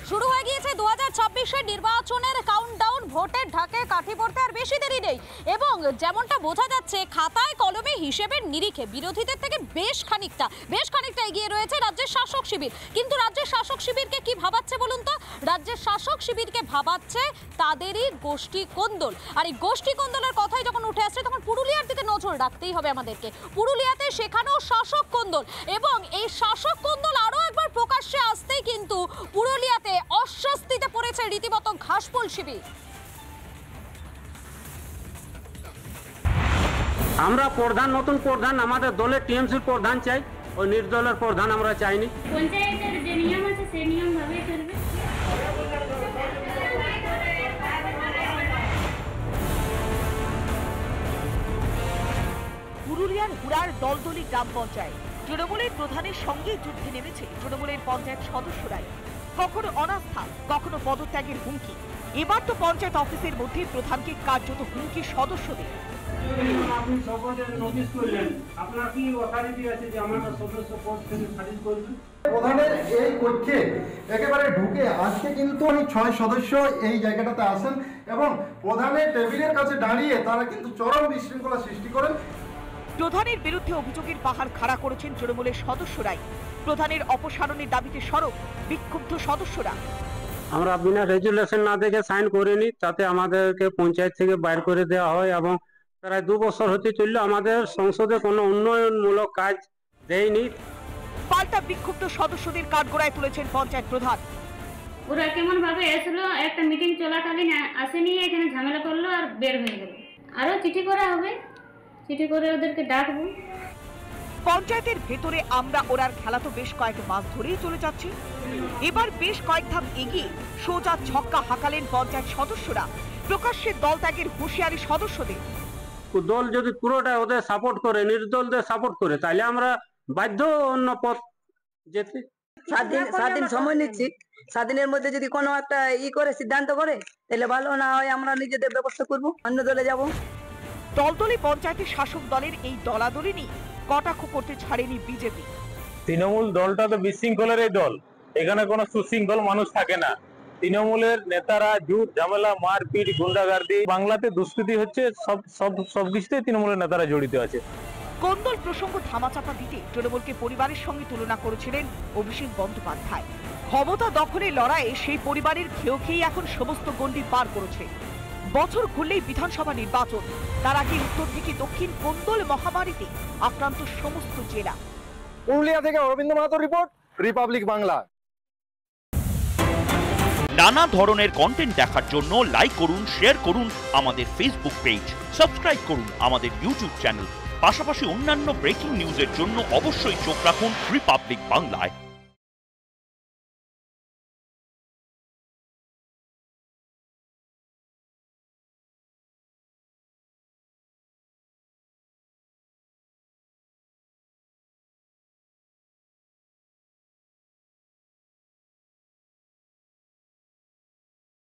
শুরু হয়ে গিয়েছে 2026-এর নির্বাচনের কাউন্টডাউন। ভোটের ঢাকে কাঠি পড়তে আর বেশি দেরি নেই এবং যেমনটা বোঝা যাচ্ছে খাতায় কলমে হিসেবের নিরিখে বিরোধীদের থেকে বেশ খানিকটা এগিয়ে রয়েছে রাজ্যের শাসক শিবির। কিন্তু রাজ্যের শাসক শিবিরকে কি ভাবাচ্ছে বলুন তো? রাজ্যের শাসক শিবিরকে ভাবাচ্ছে তাদেরই গোষ্ঠী কোন্দল। আর এই গোষ্ঠী কোন্দলের কথাই যখন উঠে আসছে তখন পুরুলিয়ার দিকে নজর রাখতেই হবে আমাদেরকে। পুরুলিয়াতে সেখানেও শাসক কোন্দল এবং এই শাসক কোন্দল আরো একবার প্রকাশ্যে আসতেই কিন্তু পুরুলিয়াতে অস্বস্তিতে পড়েছে রীতিমতো ঘাসফুল শিবির। আমরা প্রধান, নতুন প্রধান আমাদের দলের টিএমসির প্রধান চাই, ওই নির্দলের প্রধান আমরা চাইনি। পঞ্চায়েতের যে নিয়ম আছে সেই নিয়ম ভাবে চলবে। পুরুলিয়ার হুড়ার দলদলি গ্রাম পঞ্চায়েত তৃণমূলের প্রধানের সঙ্গে যুদ্ধে নেমেছে তৃণমূলের পঞ্চায়েত সদস্যরাই। কখনো অনাস্থা, কখনো পদত্যাগের হুমকি। এবার তো পঞ্চায়েত অফিসের মধ্যে প্রধানকে কার্যত হুমকি সদস্যদের। আপনি সভাপতির নোটিশ করলেন, আপনার কি অথরিটি আছে যে আমাদের সদস্য পদ থেকে খারিজ করবেন? প্রধানের এই কক্ষে একেবারে ঢুকে আজকে কিন্তু 6 সদস্য এই জায়গাটাতে আসেন এবং প্রধানের টেবিলের কাছে দাঁড়িয়ে তারা কিন্তু চরম বিশৃঙ্খলা সৃষ্টি করেন। প্রধানের বিরুদ্ধে অভিযোগের পাহাড় খাড়া করেছেন তৃণমূলের সদস্যরাই। প্রধানের অপসারণের দাবিতে সরব বিক্ষুব্ধ সদস্যরা। আমরা বিনা রেজুলেশন না দেখে সাইন করিনি, তাতে আমাদেরকে পঞ্চায়েত থেকে বাইর করে দেওয়া হয় এবং প্রায় 2 বছর হতে চললো আমাদের সংসদে কোনো উন্নয়নমূলক কাজ দেয়নি। পাল্টা বিক্ষুব্ধ সদস্যদের কাঠগড়ায় তুলেছেন পঞ্চায়েত প্রধান। ওরা কেমন ভাবে এসলো, একটা মিটিং চলাকালীন আসেনি, এখানে ঝামেলা করলো আর বের হয়ে গেল। আরো চিঠি করা হবে, চিঠি করে ওদেরকে ডাকবো। পঞ্চায়েতের ভেতরে আমরা ওরার খেলা তো বেশ কয়েক মাস ধরেই চলে যাচ্ছে। এবার বেশ কয়েক ধাপ এগিয়ে সোজা ছক্কা হাঁকালেন পঞ্চায়েত সদস্যরা। প্রকাশ্যে দল ত্যাগের হুঁশিয়ারি সদস্যদের। দল যদি পুরোটা ওদের সাপোর্ট করে, নির্দলদের সাপোর্ট করে, তাহলে আমরা বাধ্য অন্য পথ যেতে। 7 দিন সময় নিচ্ছি, 7 দিনের মধ্যে যদি কোনো একটা করে সিদ্ধান্ত করে তাহলে ভালো, না হয় আমরা নিজেদের ব্যবস্থা করব, অন্য দলে যাব। দলদলে পঞ্চায়েতের শাসক দলের এই দলাদলি নিয়ে কটাক্ষ করতে ছাড়েনি বিজেপি। তৃণমূল দলটা তো বিশৃঙ্খলের দল, এখানে কোনো সুশৃঙ্খল মানুষ থাকে না। তৃণমূলের নেতারা জুট ঝামেলা, মারপিট, গুন্ডাগার্দি, বাংলাতে দুষ্কৃতি হচ্ছে, সবকিছুতেই তৃণমূলের নেতারা জড়িত আছে। কোন্দল প্রসঙ্গ ধামাচাপা দিতে তৃণমূলকে পরিবারের সঙ্গে তুলনা করেছিলেন অভিষেক বন্দ্যোপাধ্যায়। ক্ষমতা দখলের লড়াইয়ে সেই পরিবারের খেয়েই এখন সমস্ত গণ্ডি পার করেছে। বছর ঘুরলেই বিধানসভা নির্বাচন, তার আগে উত্তর থেকে দক্ষিণ কোন্দল মহামারীতে আক্রান্ত সমস্ত জেলা। পুরুলিয়া থেকে অরবিন্দ মাহাতোর রিপোর্ট, রিপাবলিক বাংলা। নানা ধরনের কন্টেন্ট দেখার জন্য লাইক করুন, শেয়ার করুন আমাদের ফেসবুক পেজ, সাবস্ক্রাইব করুন আমাদের ইউটিউব চ্যানেল। পাশাপাশি অন্যান্য ব্রেকিং নিউজের জন্য অবশ্যই চোখ রাখুন রিপাবলিক বাংলায়।